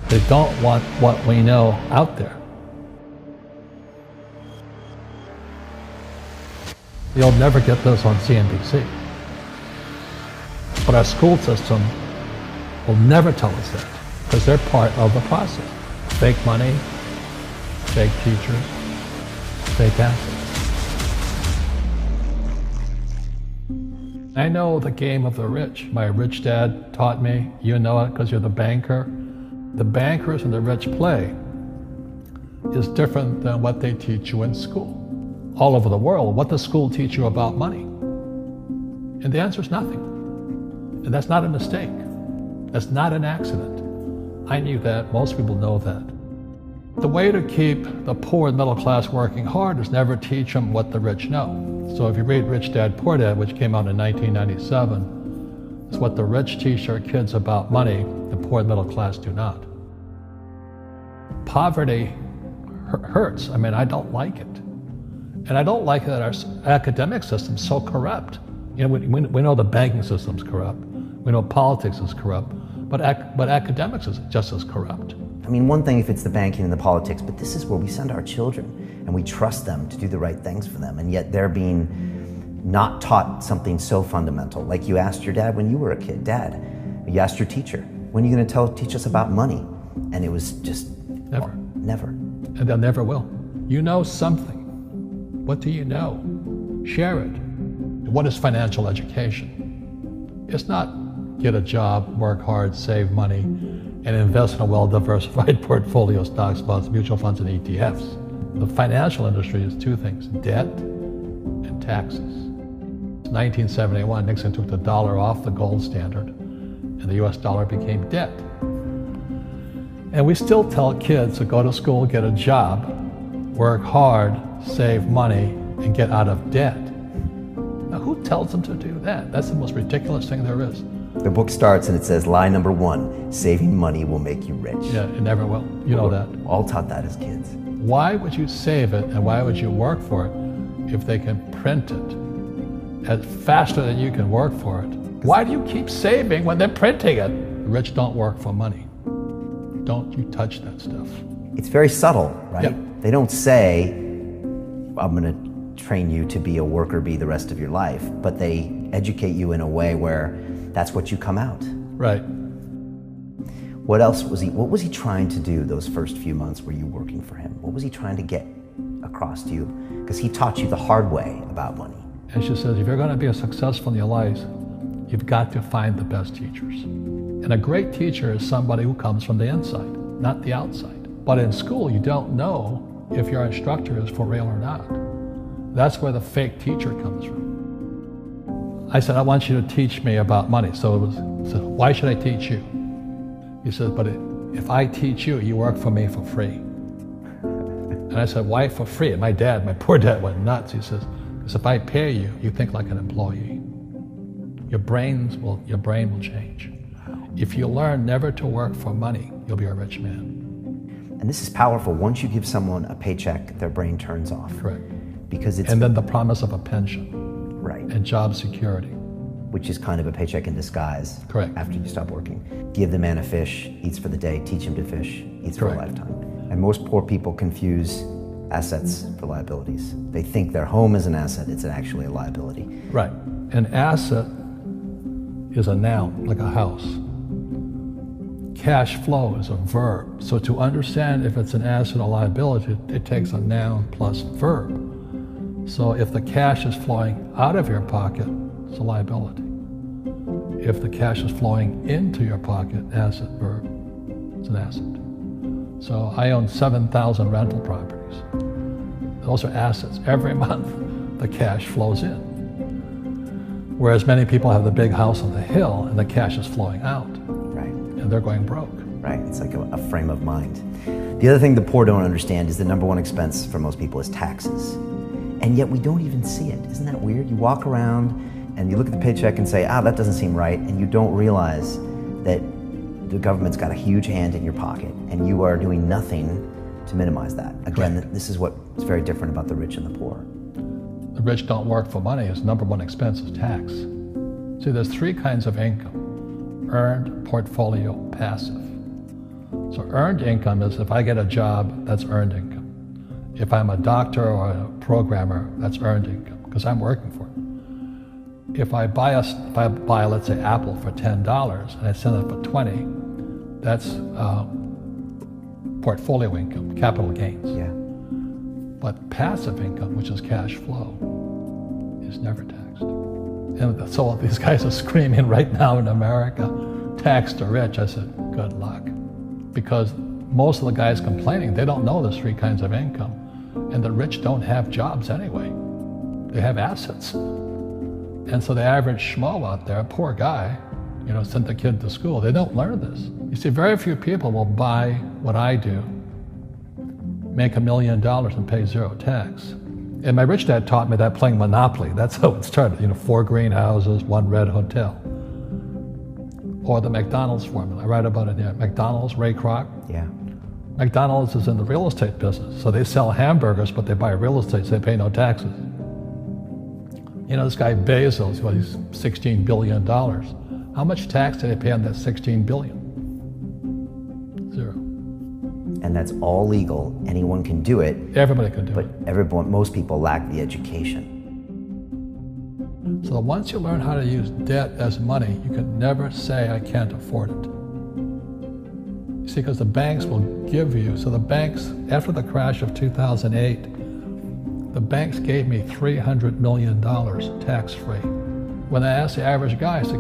They don't want what we know out there. You'll never get this on CNBC. But our school system will never tell us that, because they're part of the process. Fake money, fake teachers, fake assets. I know the game of the rich. My rich dad taught me. You know it because you're the banker. The bankers and the rich play is different than what they teach you in school. All over the world, what does school teach you about money? And the answer is nothing. And that's not a mistake. That's not an accident. I knew that. Most people know that. The way to keep the poor and middle class working hard is never teach them what the rich know. So if you read Rich Dad, Poor Dad, which came out in 1997, it's what the rich teach their kids about money, the poor and middle class do not. Poverty hurts. I mean, I don't like it. And I don't like that our academic system's so corrupt. You know, we know the banking system's corrupt. We know politics is corrupt. But academics is just as corrupt. I mean, one thing if it's the banking and the politics, but this is where we send our children and we trust them to do the right things for them, and yet they're being not taught something so fundamental. Like you asked your dad when you were a kid, Dad, you asked your teacher, when are you going to teach us about money? And it was just never. Well, never. And they'll never will. You know something. What do you know? Share it. What is financial education? It's not get a job, work hard, save money, and invest in a well-diversified portfolio of stocks, bonds, mutual funds, and ETFs. The financial industry is two things, debt and taxes. In 1971, Nixon took the dollar off the gold standard, and the US dollar became debt. And we still tell kids to go to school, get a job, work hard, save money, and get out of debt. Now, who tells them to do that? That's the most ridiculous thing there is. The book starts and it says, lie number 1, saving money will make you rich. Yeah, it never will. You know that. All taught that as kids. Why would you save it and why would you work for it if they can print it faster than you can work for it? Why do you keep saving when they're printing it? The rich don't work for money. Don't you touch that stuff. It's very subtle, right? Yep. They don't say, I'm going to train you to be a worker bee the rest of your life, but they educate you in a way where that's what you come out. Right. What was he trying to do those first few months were you working for him? What was he trying to get across to you? Because he taught you the hard way about money. And she says, if you're going to be successful in your life, you've got to find the best teachers. And a great teacher is somebody who comes from the inside, not the outside. But in school, you don't know if your instructor is for real or not. That's where the fake teacher comes from. I said, I want you to teach me about money. So he said, why should I teach you? He said, but if I teach you, you work for me for free. And I said, why for free? And my poor dad went nuts. He says, because if I pay you, you think like an employee. Your brain will change. If you learn never to work for money, you'll be a rich man. And this is powerful. Once you give someone a paycheck, their brain turns off. Correct. Because it's... And then the promise of a pension. Right. And job security. Which is kind of a paycheck in disguise. Correct. After you stop working. Give the man a fish, eats for the day, teach him to fish, eats for a lifetime. And most poor people confuse assets for liabilities. They think their home is an asset, it's actually a liability. Right. An asset is a noun, like a house. Cash flow is a verb. So to understand if it's an asset or liability, it takes a noun plus verb. So if the cash is flowing out of your pocket, it's a liability. If the cash is flowing into your pocket, asset, verb, it's an asset. So I own 7,000 rental properties. Those are assets. Every month, the cash flows in. Whereas many people have the big house on the hill and the cash is flowing out. Right. And they're going broke. Right, it's like a frame of mind. The other thing the poor don't understand is the number one expense for most people is taxes. And yet we don't even see it. Isn't that weird? You walk around and you look at the paycheck and say, that doesn't seem right, and you don't realize that the government's got a huge hand in your pocket and you are doing nothing to minimize that. Again, this is what's very different about the rich and the poor. The rich don't work for money. His number one expense is tax. See, there's three kinds of income: earned, portfolio, passive. So earned income is if I get a job, that's earned income. If I'm a doctor or a programmer, that's earned income because I'm working for it. If I buy, let's say, Apple for $10 and I sell it for $20, that's portfolio income, capital gains. Yeah. But passive income, which is cash flow, is never taxed. And so these guys are screaming right now in America, tax the rich. I said, good luck. Because most of the guys complaining, they don't know there's three kinds of income. And the rich don't have jobs anyway. They have assets. And so the average schmo out there, poor guy, sent the kid to school. They don't learn this. You see, very few people will buy what I do, make $1 million and pay zero tax. And my rich dad taught me that playing Monopoly. That's how it started. 4 greenhouses, 1 red hotel. Or the McDonald's formula. I write about it here. McDonald's, Ray Kroc. Yeah. McDonald's is in the real estate business. So they sell hamburgers, but they buy real estate, so they pay no taxes. This guy Bezos, he's $16 billion. How much tax did they pay on that $16 billion? Zero. And that's all legal. Anyone can do it. Everybody can do it. But most people lack the education. So once you learn how to use debt as money, you can never say, I can't afford it. You see, because the banks will give you, so the banks, after the crash of 2008, the banks gave me $300 million tax-free. When I asked the average guy, I said,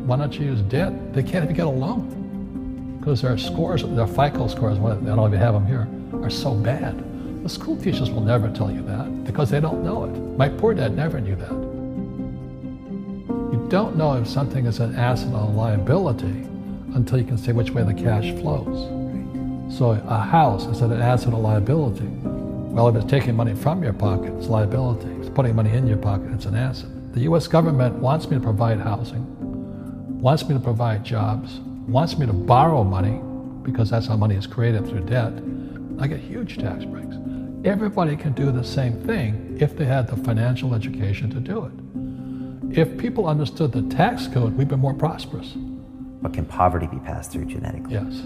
why don't you use debt? They can't even get a loan. Because their scores, their FICO scores, I don't know if you have them here, are so bad. The school teachers will never tell you that because they don't know it. My poor dad never knew that. You don't know if something is an asset or a liability until you can say which way the cash flows. So a house, is it an asset or liability? Well, if it's taking money from your pocket, it's liability. If it's putting money in your pocket, it's an asset. The US government wants me to provide housing, wants me to provide jobs, wants me to borrow money because that's how money is created through debt. I get huge tax breaks. Everybody can do the same thing if they had the financial education to do it. If people understood the tax code, we'd be more prosperous. But can poverty be passed through genetically? Yes.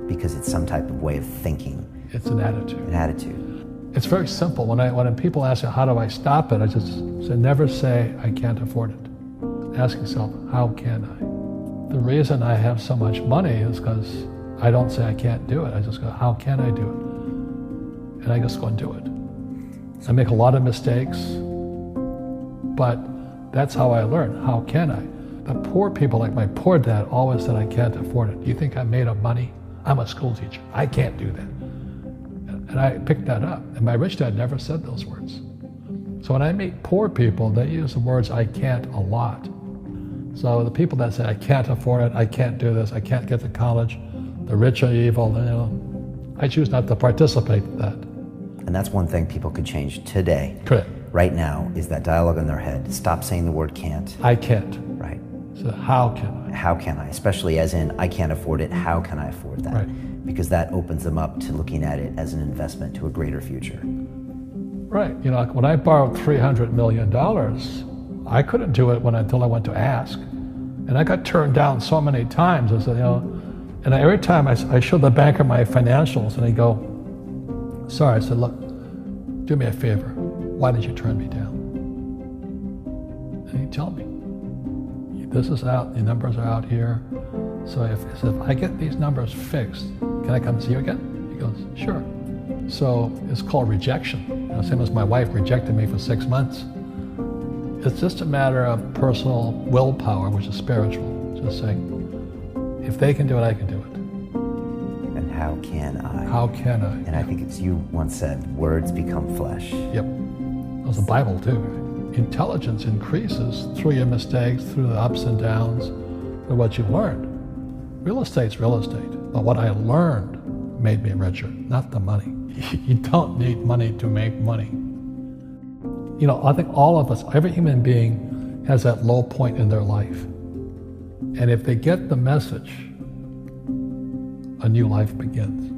Because it's some type of way of thinking. It's an attitude. An attitude. It's very simple. When people ask me, how do I stop it? I just say, never say, I can't afford it. Ask yourself, how can I? The reason I have so much money is because I don't say I can't do it. I just go, how can I do it? And I just go and do it. I make a lot of mistakes, but that's how I learn. How can I? The poor people, like my poor dad, always said, I can't afford it. Do you think I'm made of money? I'm a school teacher. I can't do that. And I picked that up. And my rich dad never said those words. So when I meet poor people, they use the words I can't a lot. So the people that say, I can't afford it, I can't do this, I can't get to college, the rich are evil, I choose not to participate in that. And that's one thing people could change today. Correct. Right now is that dialogue in their head. Stop saying the word can't. I can't. Right. So how can I? How can I? Especially as in, I can't afford it, how can I afford that? Right. Because that opens them up to looking at it as an investment to a greater future. Right. when I borrowed $300 million, I couldn't do it until I went to ask. And I got turned down so many times. I said, and every time I showed the banker my financials, and he'd go, sorry. I said, look, do me a favor. Why did you turn me down? And he'd tell me, this is out, the numbers are out here. So if I get these numbers fixed, can I come see you again? He goes, sure. So it's called rejection. Same as my wife rejected me for 6 months. It's just a matter of personal willpower, which is spiritual. Just saying, if they can do it, I can do it. And how can I? How can I? And I think it's you once said, words become flesh. Yep. That was the Bible too. Right? Intelligence increases through your mistakes, through the ups and downs, through what you've learned. Real estate's real estate. But what I learned made me richer, not the money. You don't need money to make money. I think all of us, every human being has that low point in their life. And if they get the message, a new life begins.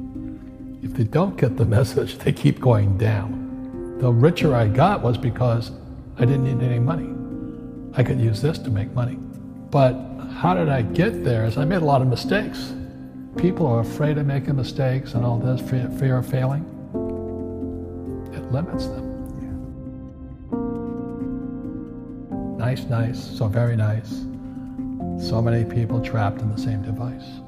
If they don't get the message, they keep going down. The richer I got was because I didn't need any money. I could use this to make money. But how did I get there? Is I made a lot of mistakes. people are afraid of making mistakes and all this, fear of failing, it limits them. Nice, so very nice. So many people trapped in the same device.